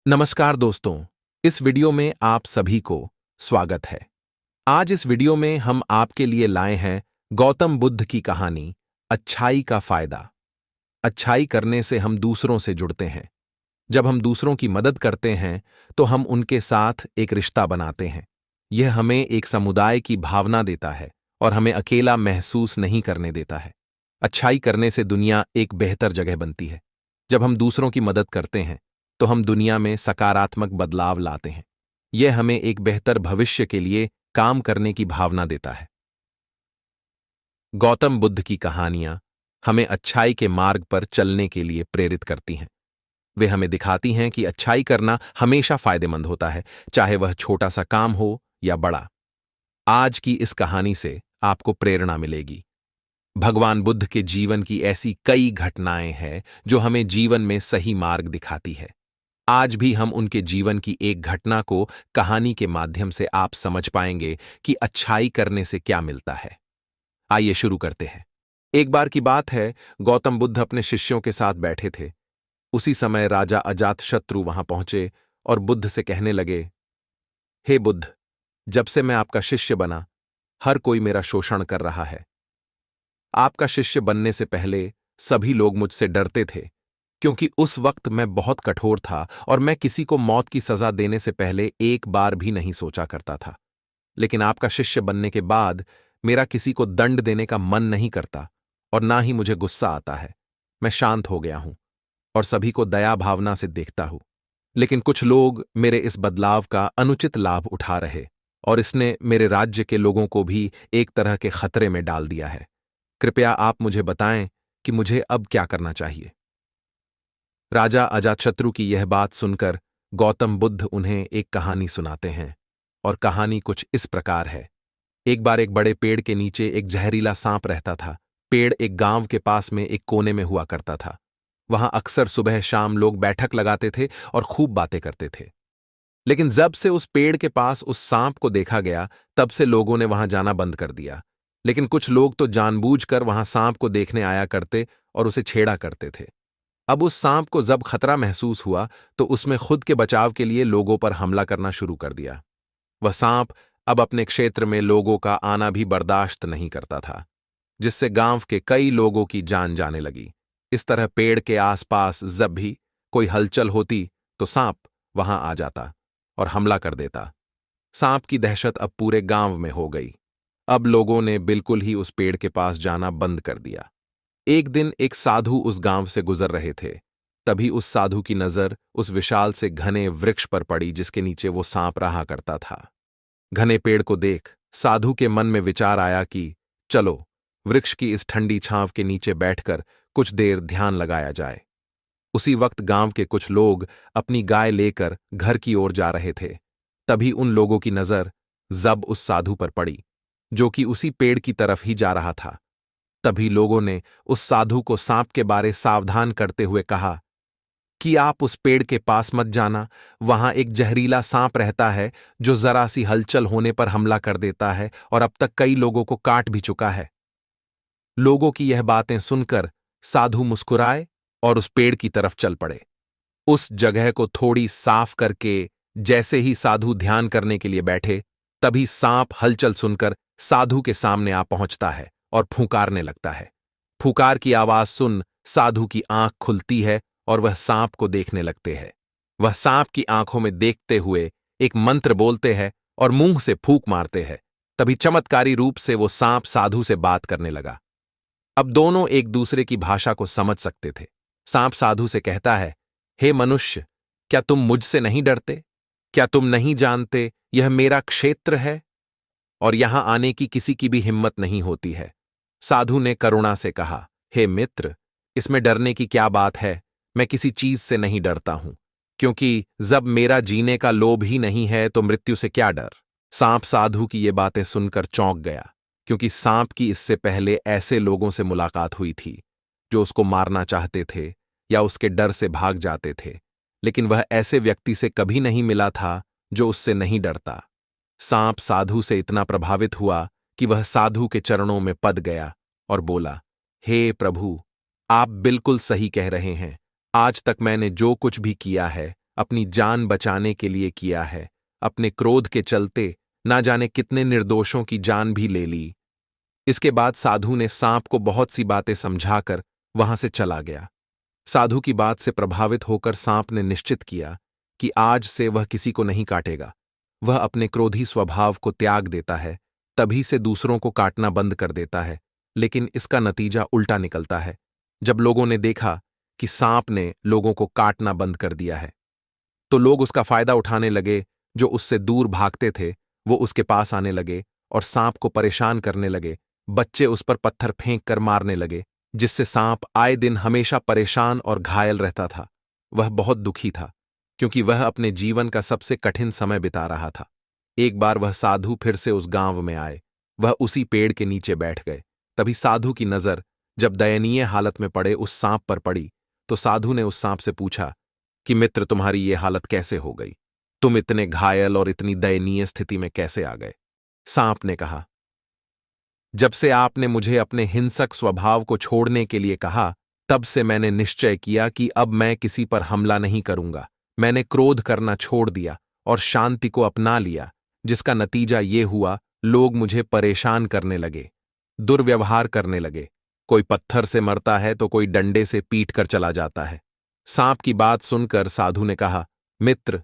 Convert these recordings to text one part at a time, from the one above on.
नमस्कार दोस्तों, इस वीडियो में आप सभी को स्वागत है। आज इस वीडियो में हम आपके लिए लाए हैं गौतम बुद्ध की कहानी अच्छाई का फायदा। अच्छाई करने से हम दूसरों से जुड़ते हैं। जब हम दूसरों की मदद करते हैं तो हम उनके साथ एक रिश्ता बनाते हैं। यह हमें एक समुदाय की भावना देता है और हमें अकेला महसूस नहीं करने देता है। अच्छाई करने से दुनिया एक बेहतर जगह बनती है। जब हम दूसरों की मदद करते हैं तो हम दुनिया में सकारात्मक बदलाव लाते हैं। यह हमें एक बेहतर भविष्य के लिए काम करने की भावना देता है। गौतम बुद्ध की कहानियां हमें अच्छाई के मार्ग पर चलने के लिए प्रेरित करती हैं। वे हमें दिखाती हैं कि अच्छाई करना हमेशा फायदेमंद होता है, चाहे वह छोटा सा काम हो या बड़ा। आज की इस कहानी से आपको प्रेरणा मिलेगी। भगवान बुद्ध के जीवन की ऐसी कई घटनाएं हैं जो हमें जीवन में सही मार्ग दिखाती है। आज भी हम उनके जीवन की एक घटना को कहानी के माध्यम से आप समझ पाएंगे कि अच्छाई करने से क्या मिलता है। आइए शुरू करते हैं। एक बार की बात है, गौतम बुद्ध अपने शिष्यों के साथ बैठे थे। उसी समय राजा अजातशत्रु वहां पहुंचे और बुद्ध से कहने लगे, हे बुद्ध, जब से मैं आपका शिष्य बना, हर कोई मेरा शोषण कर रहा है। आपका शिष्य बनने से पहले सभी लोग मुझसे डरते थे, क्योंकि उस वक्त मैं बहुत कठोर था और मैं किसी को मौत की सजा देने से पहले एक बार भी नहीं सोचा करता था। लेकिन आपका शिष्य बनने के बाद मेरा किसी को दंड देने का मन नहीं करता और ना ही मुझे गुस्सा आता है। मैं शांत हो गया हूं और सभी को दया भावना से देखता हूं। लेकिन कुछ लोग मेरे इस बदलाव का अनुचित लाभ उठा रहे और इसने मेरे राज्य के लोगों को भी एक तरह के खतरे में डाल दिया है। कृपया आप मुझे बताएं कि मुझे अब क्या करना चाहिए। राजा अजातशत्रु की यह बात सुनकर गौतम बुद्ध उन्हें एक कहानी सुनाते हैं और कहानी कुछ इस प्रकार है। एक बार एक बड़े पेड़ के नीचे एक जहरीला सांप रहता था। पेड़ एक गांव के पास में एक कोने में हुआ करता था। वहां अक्सर सुबह शाम लोग बैठक लगाते थे और खूब बातें करते थे। लेकिन जब से उस पेड़ के पास उस सांप को देखा गया, तब से लोगों ने वहां जाना बंद कर दिया। लेकिन कुछ लोग तो जानबूझकर वहां सांप को देखने आया करते और उसे छेड़ा करते थे। अब उस सांप को जब खतरा महसूस हुआ तो उसमें खुद के बचाव के लिए लोगों पर हमला करना शुरू कर दिया। वह सांप अब अपने क्षेत्र में लोगों का आना भी बर्दाश्त नहीं करता था, जिससे गांव के कई लोगों की जान जाने लगी। इस तरह पेड़ के आसपास जब भी कोई हलचल होती तो सांप वहां आ जाता और हमला कर देता। सांप की दहशत अब पूरे गांव में हो गई। अब लोगों ने बिल्कुल ही उस पेड़ के पास जाना बंद कर दिया। एक दिन एक साधु उस गांव से गुजर रहे थे। तभी उस साधु की नजर उस विशाल से घने वृक्ष पर पड़ी जिसके नीचे वो सांप रहा करता था। घने पेड़ को देख साधु के मन में विचार आया कि चलो वृक्ष की इस ठंडी छांव के नीचे बैठकर कुछ देर ध्यान लगाया जाए। उसी वक्त गांव के कुछ लोग अपनी गाय लेकर घर की ओर जा रहे थे। तभी उन लोगों की नजर जब उस साधु पर पड़ी, जो कि उसी पेड़ की तरफ ही जा रहा था। तभी लोगों ने उस साधु को सांप के बारे सावधान करते हुए कहा कि आप उस पेड़ के पास मत जाना। वहां एक जहरीला सांप रहता है जो जरा सी हलचल होने पर हमला कर देता है और अब तक कई लोगों को काट भी चुका है। लोगों की यह बातें सुनकर साधु मुस्कुराए और उस पेड़ की तरफ चल पड़े। उस जगह को थोड़ी साफ करके जैसे ही साधु ध्यान करने के लिए बैठे, तभी सांप हलचल सुनकर साधु के सामने आ पहुंचता है और फूंकारने लगता है। फूंकार की आवाज सुन साधु की आंख खुलती है और वह सांप को देखने लगते हैं। वह सांप की आंखों में देखते हुए एक मंत्र बोलते हैं और मुंह से फूंक मारते हैं। तभी चमत्कारी रूप से वो सांप साधु से बात करने लगा। अब दोनों एक दूसरे की भाषा को समझ सकते थे। सांप साधु से कहता है, हे मनुष्य, क्या तुम मुझसे नहीं डरते? क्या तुम नहीं जानते यह मेरा क्षेत्र है और यहां आने की किसी की भी हिम्मत नहीं होती है? साधु ने करुणा से कहा, हे मित्र, इसमें डरने की क्या बात है? मैं किसी चीज से नहीं डरता हूं, क्योंकि जब मेरा जीने का लोभ ही नहीं है तो मृत्यु से क्या डर? सांप साधु की ये बातें सुनकर चौंक गया, क्योंकि सांप की इससे पहले ऐसे लोगों से मुलाकात हुई थी जो उसको मारना चाहते थे या उसके डर से भाग जाते थे, लेकिन वह ऐसे व्यक्ति से कभी नहीं मिला था जो उससे नहीं डरता। सांप साधु से इतना प्रभावित हुआ कि वह साधु के चरणों में पद गया और बोला, हे प्रभु, आप बिल्कुल सही कह रहे हैं। आज तक मैंने जो कुछ भी किया है अपनी जान बचाने के लिए किया है। अपने क्रोध के चलते ना जाने कितने निर्दोषों की जान भी ले ली। इसके बाद साधु ने सांप को बहुत सी बातें समझाकर वहां से चला गया। साधु की बात से प्रभावित होकर सांप ने निश्चित किया कि आज से वह किसी को नहीं काटेगा। वह अपने क्रोधी स्वभाव को त्याग देता है, तभी से दूसरों को काटना बंद कर देता है। लेकिन इसका नतीजा उल्टा निकलता है। जब लोगों ने देखा कि सांप ने लोगों को काटना बंद कर दिया है, तो लोग उसका फायदा उठाने लगे। जो उससे दूर भागते थे वो उसके पास आने लगे और सांप को परेशान करने लगे। बच्चे उस पर पत्थर फेंक कर मारने लगे, जिससे सांप आए दिन हमेशा परेशान और घायल रहता था। वह बहुत दुखी था, क्योंकि वह अपने जीवन का सबसे कठिन समय बिता रहा था। एक बार वह साधु फिर से उस गांव में आए। वह उसी पेड़ के नीचे बैठ गए। तभी साधु की नजर जब दयनीय हालत में पड़े उस सांप पर पड़ी, तो साधु ने उस सांप से पूछा कि मित्र, तुम्हारी ये हालत कैसे हो गई? तुम इतने घायल और इतनी दयनीय स्थिति में कैसे आ गए? सांप ने कहा, जब से आपने मुझे अपने हिंसक स्वभाव को छोड़ने के लिए कहा, तब से मैंने निश्चय किया कि अब मैं किसी पर हमला नहीं करूंगा। मैंने क्रोध करना छोड़ दिया और शांति को अपना लिया, जिसका नतीजा ये हुआ, लोग मुझे परेशान करने लगे, दुर्व्यवहार करने लगे। कोई पत्थर से मरता है तो कोई डंडे से पीट कर चला जाता है। सांप की बात सुनकर साधु ने कहा, मित्र,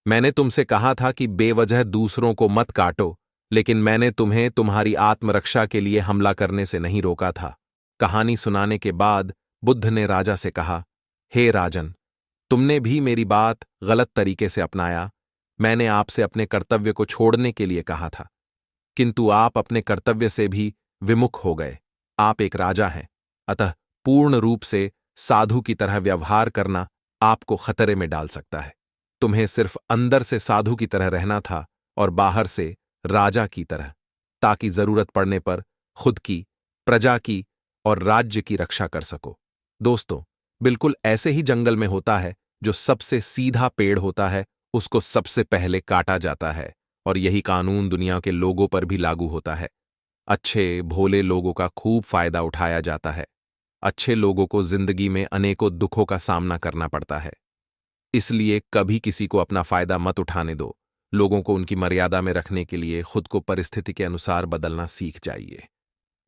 मैंने तुमसे कहा था कि बेवजह दूसरों को मत काटो, लेकिन मैंने तुम्हें तुम्हारी आत्मरक्षा के लिए हमला करने से नहीं रोका था। कहानी सुनाने के बाद बुद्ध ने राजा से कहा, हे राजन, तुमने भी मेरी बात गलत तरीके से अपनाया। मैंने आपसे अपने कर्तव्य को छोड़ने के लिए कहा था, किंतु आप अपने कर्तव्य से भी विमुख हो गए। आप एक राजा हैं, अतः पूर्ण रूप से साधु की तरह व्यवहार करना आपको खतरे में डाल सकता है। तुम्हें सिर्फ अंदर से साधु की तरह रहना था और बाहर से राजा की तरह, ताकि जरूरत पड़ने पर खुद की, प्रजा की और राज्य की रक्षा कर सको। दोस्तों, बिल्कुल ऐसे ही जंगल में होता है, जो सबसे सीधा पेड़ होता है उसको सबसे पहले काटा जाता है, और यही कानून दुनिया के लोगों पर भी लागू होता है। अच्छे भोले लोगों का खूब फायदा उठाया जाता है। अच्छे लोगों को जिंदगी में अनेकों दुखों का सामना करना पड़ता है। इसलिए कभी किसी को अपना फायदा मत उठाने दो। लोगों को उनकी मर्यादा में रखने के लिए खुद को परिस्थिति के अनुसार बदलना सीख जाइए,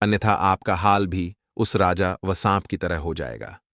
अन्यथा आपका हाल भी उस राजा व सांप की तरह हो जाएगा।